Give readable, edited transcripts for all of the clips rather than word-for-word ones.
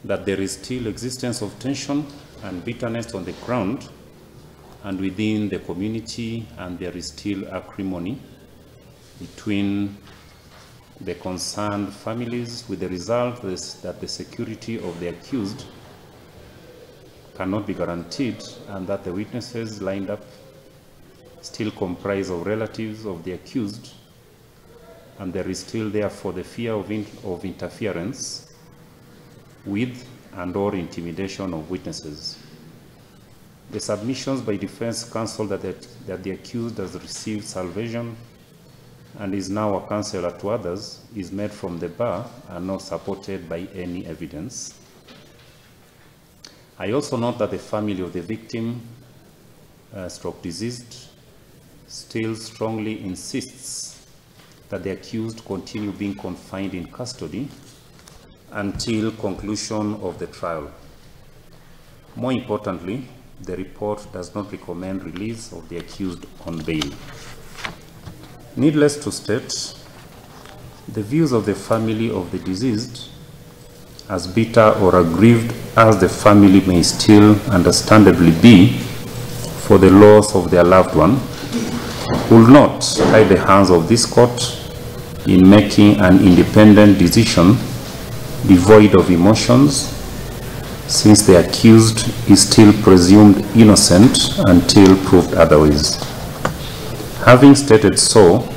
that there is still existence of tension and bitterness on the ground and within the community, and there is still acrimony between the concerned families, with the result that the security of the accused cannot be guaranteed, and that the witnesses lined up still comprise of relatives of the accused, and there is still therefore the fear of interference with and/or intimidation of witnesses. The submissions by defense counsel that the accused has received salvation and is now a counselor to others is made from the bar and not supported by any evidence. I also note that the family of the victim, stroke deceased, still strongly insists that the accused continue being confined in custody until conclusion of the trial. More importantly, the report does not recommend release of the accused on bail. Needless to state, the views of the family of the deceased, as bitter or aggrieved as the family may still understandably be for the loss of their loved one, will not tie the hands of this court in making an independent decision devoid of emotions, since the accused is still presumed innocent until proved otherwise. Having stated so,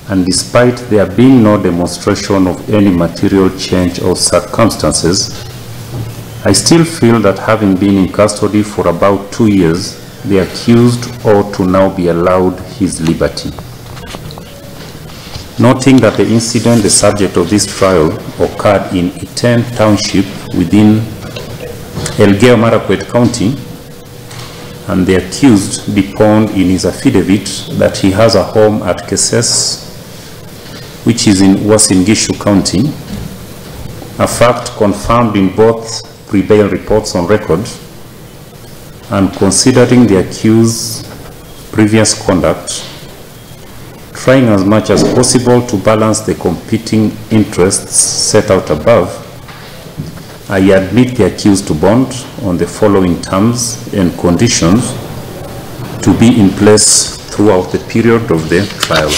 and despite there being no demonstration of any material change of circumstances, I still feel that having been in custody for about 2 years, the accused ought to now be allowed his liberty. Noting that the incident, the subject of this trial, occurred in Iten Township within Elgeyo Marakwet County, and the accused deponed in his affidavit that he has a home at Keses, which is in Uasin Gishu County, a fact confirmed in both pre-bail reports on record, and considering the accused's previous conduct, trying as much as possible to balance the competing interests set out above, I admit the accused to bond on the following terms and conditions to be in place throughout the period of the trial.